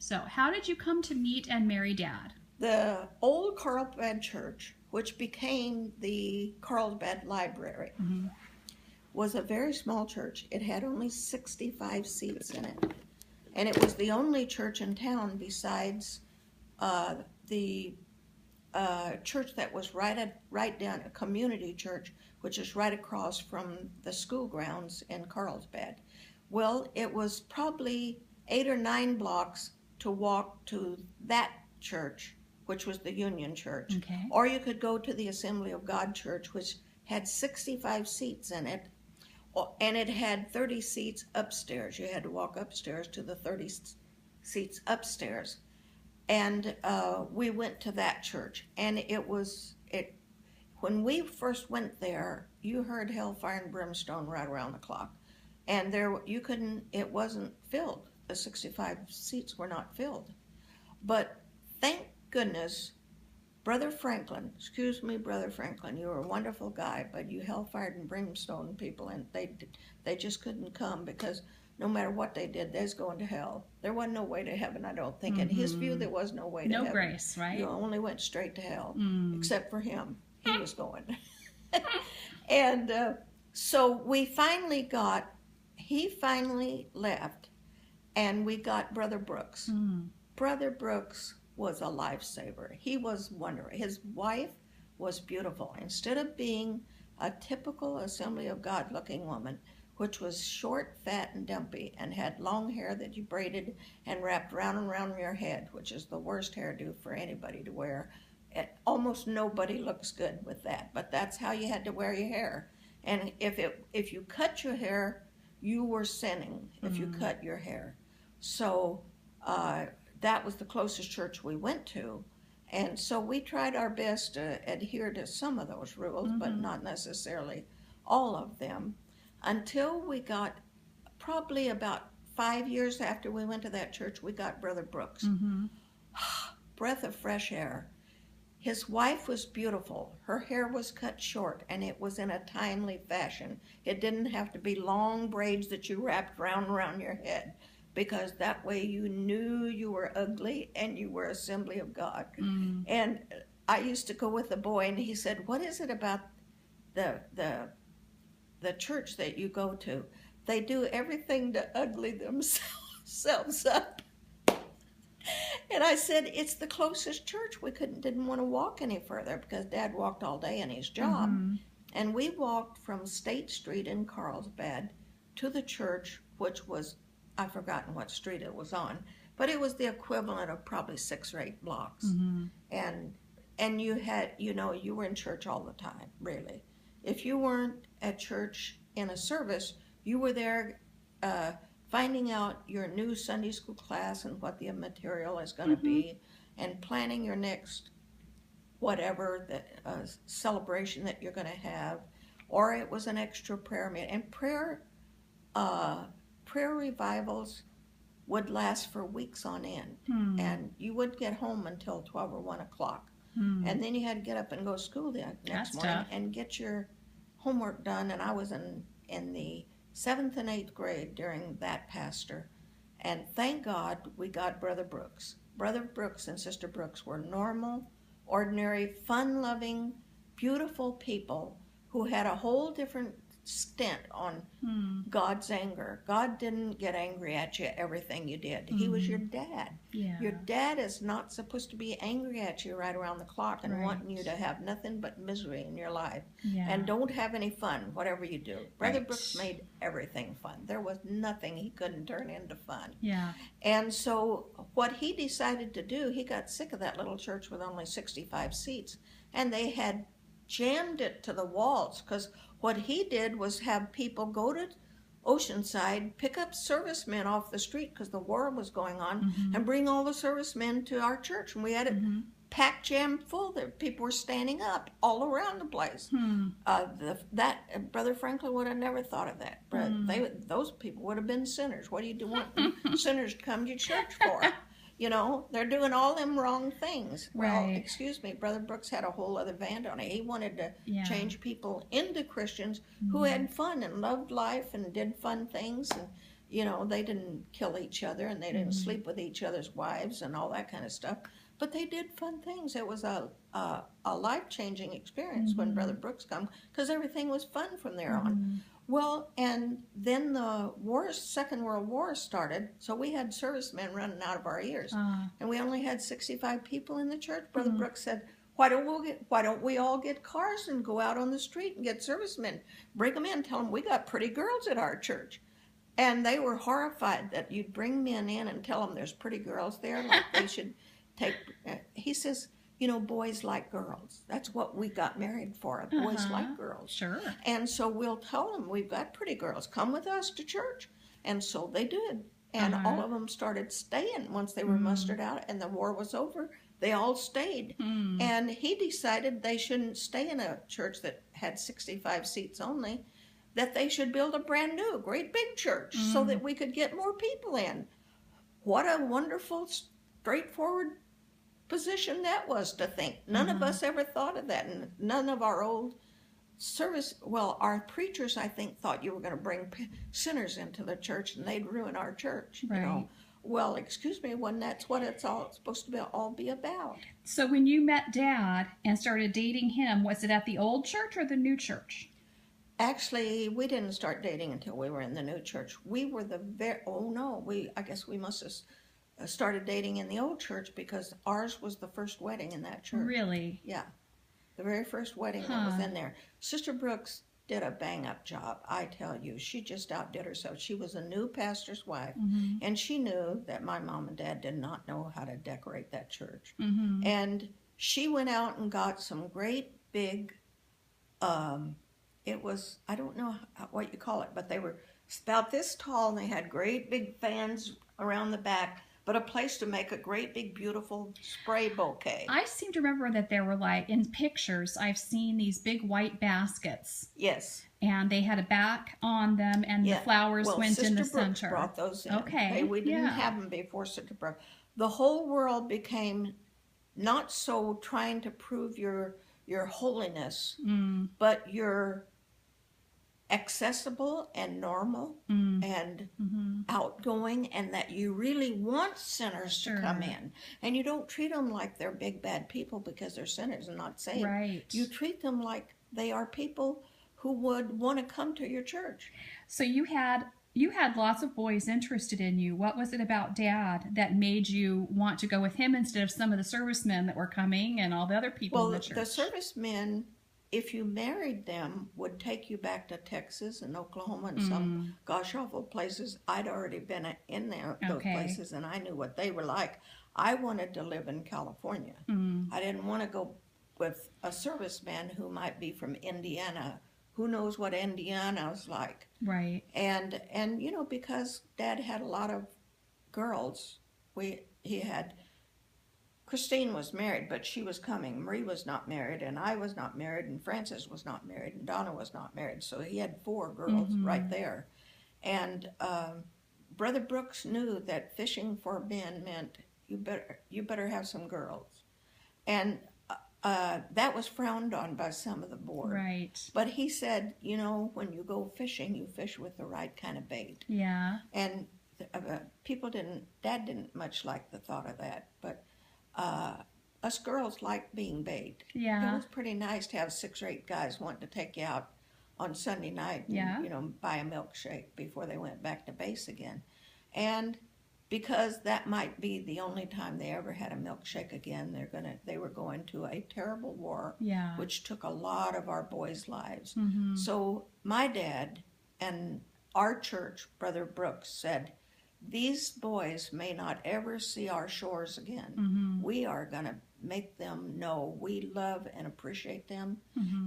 So how did you come to meet and marry Dad? The old Carlsbad Church, which became the Carlsbad Library, was a very small church. It had only 65 seats in it. And it was the only church in town besides the church that was right down, a community church, which is right across from the school grounds in Carlsbad. Well, it was probably 8 or 9 blocks to walk to that church, which was the Union Church. Okay. Or you could go to the Assembly of God Church, which had 65 seats in it, and it had 30 seats upstairs. You had to walk upstairs to the 30 seats upstairs. And we went to that church, and when we first went there, you heard hellfire and brimstone right around the clock. And it wasn't filled. The 65 seats were not filled. But thank goodness, Brother Franklin, you were a wonderful guy, but you hellfire and brimstone people, and they just couldn't come because no matter what they did, they was going to hell. There wasn't no way to heaven, I don't think. In his view, there was no way to heaven. No grace, right? You only went straight to hell, except for him. He was going. And so he finally left, and we got Brother Brooks. Brother Brooks was a lifesaver. He was wonderful. His wife was beautiful. Instead of being a typical Assembly of God looking woman, which was short, fat, and dumpy, and had long hair that you braided and wrapped round and round your head, which is the worst hairdo for anybody to wear. Almost nobody looks good with that, but that's how you had to wear your hair. And if you cut your hair, you were sinning if you cut your hair. So that was the closest church we went to. And so we tried our best to adhere to some of those rules, but not necessarily all of them, until we got, probably about 5 years after we went to that church, we got Brother Brooks. Breath of fresh air. His wife was beautiful. Her hair was cut short, and it was in a timely fashion. It didn't have to be long braids that you wrapped round and round your head, because that way you knew you were ugly and you were Assembly of God. And I used to go with a boy, and he said, "What is it about the church that you go to? They do everything to ugly themselves up." And I said, "It's the closest church. We didn't want to walk any further because Dad walked all day in his job." And we walked from State Street in Carlsbad to the church, which was, I've forgotten what street it was on, but it was the equivalent of probably 6 or 8 blocks. And you had, you were in church all the time, really. If you weren't at church in a service, you were there finding out your new Sunday school class and what the material is going to be, and planning your next whatever celebration that you're going to have, or it was an extra prayer meeting. And prayer revivals would last for weeks on end, and you wouldn't get home until 12 or 1 o'clock, and then you had to get up and go to school the next morning and get your homework done. And I was in the 7th and 8th grade during that pastor, and thank God we got Brother Brooks. Brother Brooks and Sister Brooks were normal, ordinary, fun-loving, beautiful people who had a whole different stint on God's anger. God didn't get angry at you everything you did. He was your dad. Your dad is not supposed to be angry at you right around the clock and wanting you to have nothing but misery in your life and don't have any fun, whatever you do. Brother Brooks made everything fun. There was nothing he couldn't turn into fun. And so what he decided to do, he got sick of that little church with only 65 seats, and they had jammed it to the walls, because what he did was have people go to Oceanside, pick up servicemen off the street because the war was going on, and bring all the servicemen to our church. And we had it packed jam full. That people were standing up all around the place. Brother Franklin would have never thought of that. Those people would have been sinners. What do you want sinners to come to church for? They're doing all them wrong things. Well, excuse me, Brother Brooks had a whole other band on it. He wanted to change people into Christians who had fun and loved life and did fun things. And, You know, they didn't kill each other, and they didn't sleep with each other's wives and all that kind of stuff. But they did fun things. It was a life-changing experience when Brother Brooks come, because everything was fun from there on. Well, and then the Second World War started, so we had servicemen running out of our ears, and we only had 65 people in the church. Brother Brooks said, why don't we all get cars and go out on the street and get servicemen, bring them in, tell them we got pretty girls at our church. And they were horrified that you'd bring men in and tell them there's pretty girls there, like they should take. He says, you know, boys like girls. That's what we got married for. Boys like girls. Sure. And so we'll tell them we've got pretty girls. Come with us to church. And so they did. And all of them started staying once they were mustered out and the war was over. They all stayed. And he decided they shouldn't stay in a church that had 65 seats only, that they should build a brand new, great big church so that we could get more people in. What a wonderful, straightforward position that was to think. None of us ever thought of that, and none of our old our preachers, I think, thought you were going to bring sinners into the church and they'd ruin our church. Right. You know, well, excuse me, when that's what it's all supposed to all be about. So when you met Dad and started dating him, was it at the old church or the new church? Actually, we didn't start dating until we were in the new church. We were I guess we must have started dating in the old church because ours was the first wedding in that church. Really? Yeah. The very first wedding that was in there. Sister Brooks did a bang-up job, I tell you. She just outdid herself. She was a new pastor's wife, and she knew that my mom and dad did not know how to decorate that church. And she went out and got some great big, it was, I don't know what you call it, but they were about this tall, and they had great big fans around the back, but a place to make a great big beautiful spray bouquet. I seem to remember that there were, like, in pictures, I've seen these big white baskets. Yes. And they had a back on them, and the flowers went in the Sister Brooks center. Brought those in. Okay. We didn't have them before Sister Brooks. The whole world became not so trying to prove your holiness, but your accessible and normal and outgoing, and that you really want sinners to come in, and you don't treat them like they're big bad people because they're sinners and not saved. Right. You treat them like they are people who would want to come to your church. So you had lots of boys interested in you. What was it about Dad that made you want to go with him instead of some of the servicemen that were coming and all the other people in the church? The servicemen, if you married them, would take you back to Texas and Oklahoma and some gosh awful places. I'd already been in those places, and I knew what they were like. I wanted to live in California. I didn't want to go with a serviceman who might be from Indiana. Who knows what Indiana was like? Right. And you know, because Dad had a lot of girls. He had. Christine was married, but she was coming. Marie was not married, and I was not married, and Frances was not married, and Donna was not married. So he had 4 girls right there. And Brother Brooks knew that fishing for men meant you better have some girls. And that was frowned on by some of the board. Right. But he said, you know, when you go fishing, you fish with the right kind of bait. Yeah. And Dad didn't much like the thought of that, but us girls liked being baked. Yeah. It was pretty nice to have 6 or 8 guys wanting to take you out on Sunday night and, you know, buy a milkshake before they went back to base again. And because that might be the only time they ever had a milkshake again, they were going to a terrible war, which took a lot of our boys' lives. So my dad and our church, Brother Brooks, said, these boys may not ever see our shores again. We are going to make them know we love and appreciate them,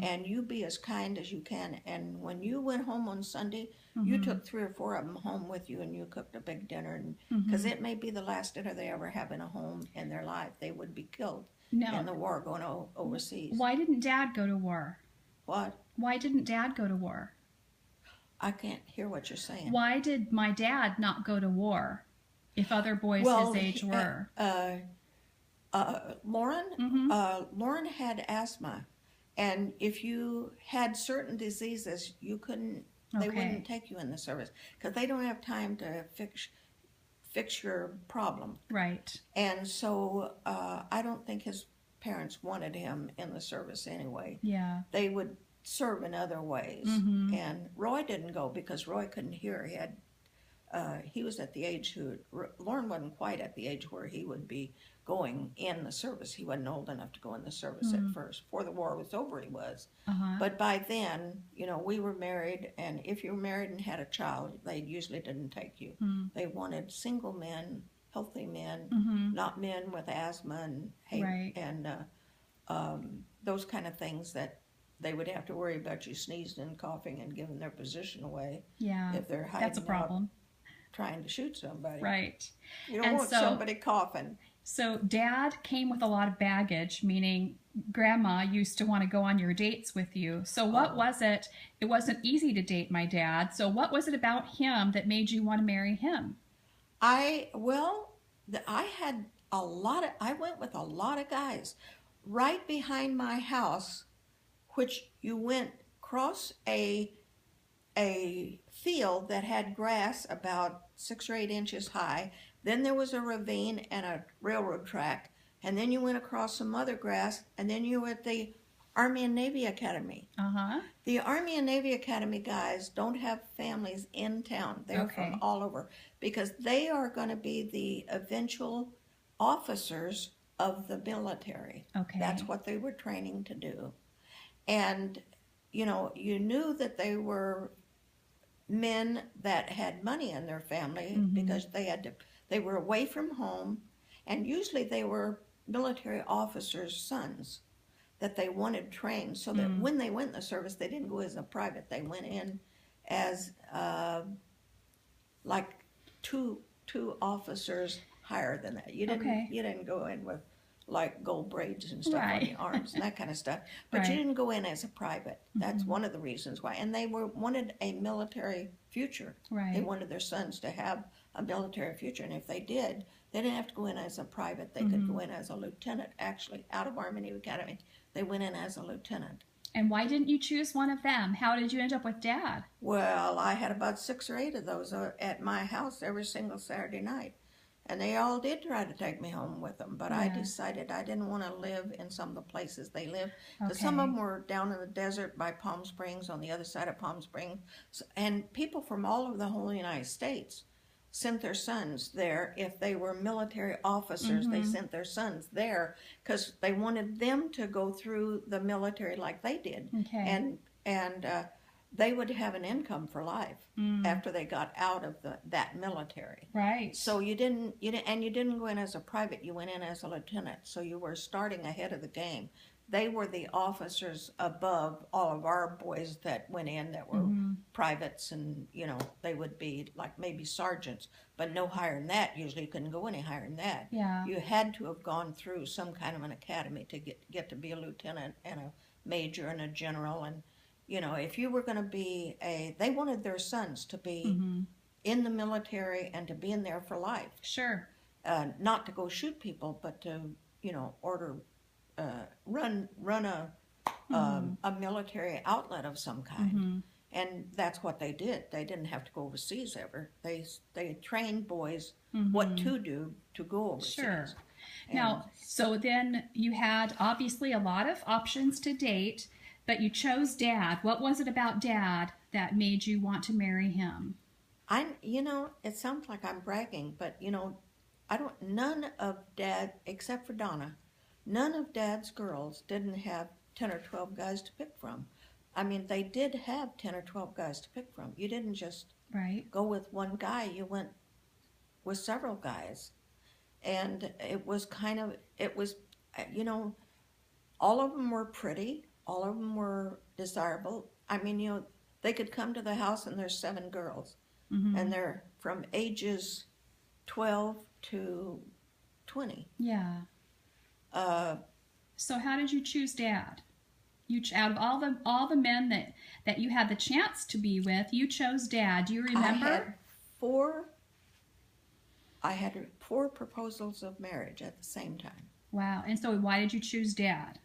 and you be as kind as you can. And when you went home on Sunday, you took 3 or 4 of them home with you, and you cooked a big dinner, because it may be the last dinner they ever have in a home in their life. They would be killed in the war going overseas. Why didn't Dad go to war? What? Why didn't Dad go to war? I can't hear what you're saying. Why did my dad not go to war if other boys his age were? Loran had asthma, and if you had certain diseases, you couldn't They Okay. wouldn't take you in the service because they don't have time to fix your problem. Right. And so I don't think his parents wanted him in the service anyway. Yeah. They would serve in other ways. Mm-hmm. And Roy didn't go because Roy couldn't hear. He was at the age Loran wasn't quite at the age where he would be going in the service. He wasn't old enough to go in the service at first. Before the war was over, he was. Uh-huh. But by then, we were married, and if you were married and had a child, they usually didn't take you. They wanted single men, healthy men, not men with asthma and Right. and those kind of things that they would have to worry about you sneezing and coughing and giving their position away. Yeah. If they're hiding That's a problem. trying to shoot somebody. Right. You don't And want so- somebody coughing. So Dad came with a lot of baggage, meaning Grandma used to want to go on your dates with you. So what was it? It wasn't easy to date my dad. So what was it about him that made you want to marry him? I had a lot of, I went with a lot of guys. Right behind my house, which you went across a field that had grass about 6 or 8 inches high. Then there was a ravine and a railroad track. And then you went across some other grass, and then you were at the Army and Navy Academy. Uh-huh. The Army and Navy Academy guys don't have families in town. They're Okay. from all over because they are going to be the eventual officers of the military. Okay. That's what they were training to do. And, you knew that they were men that had money in their family because they were away from home, and usually they were military officers' sons that they wanted trained so that when they went in the service, they didn't go as a private. They went in as like two officers higher than that. You didn't go in with like gold braids and stuff on the arms and that kind of stuff. But you didn't go in as a private. That's one of the reasons why. And they wanted a military future. Right. They wanted their sons to have a military future. And if they did, they didn't have to go in as a private. They could go in as a lieutenant, actually, out of Army Navy Academy. They went in as a lieutenant. And why didn't you choose one of them? How did you end up with Dad? Well, I had about 6 or 8 of those at my house every single Saturday night. And they all did try to take me home with them, but I decided I didn't want to live in some of the places they lived. Because some of them were down in the desert by Palm Springs, on the other side of Palm Springs. And people from all over the whole United States sent their sons there. If they were military officers, they sent their sons there because they wanted them to go through the military like they did. Okay. And they would have an income for life after they got out of that military. Right. So you didn't go in as a private. You went in as a lieutenant. So you were starting ahead of the game. They were the officers above all of our boys that went in that were privates, and they would be like maybe sergeants, but no higher than that. Usually you couldn't go any higher than that. Yeah. You had to have gone through some kind of an academy to get to be a lieutenant and a major and a general. And if you were going to be they wanted their sons to be in the military and to be in there for life. Sure. Not to go shoot people, but to, order, run a military outlet of some kind. And that's what they did. They didn't have to go overseas ever. They trained boys what to do to go overseas. Sure. And Now, so then you had obviously a lot of options to date, but you chose Dad. What was it about Dad that made you want to marry him? it sounds like I'm bragging, but none of Dad, except for Donna, none of Dad's girls didn't have 10 or 12 guys to pick from. I mean, they did have 10 or 12 guys to pick from. You didn't just go with one guy. You went with several guys. And it was all of them were pretty. All of them were desirable. I mean, they could come to the house and there's 7 girls. And they're from ages 12 to 20. Yeah. So how did you choose Dad? Out of all the men that you had the chance to be with, you chose Dad. Do you remember? I had 4 proposals of marriage at the same time. Wow. And so why did you choose Dad?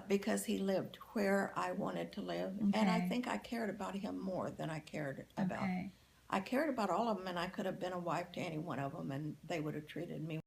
because he lived where I wanted to live. And I Okay. think I cared about him more than I cared about. Okay. I cared about all of them, and I could have been a wife to any one of them, and they would have treated me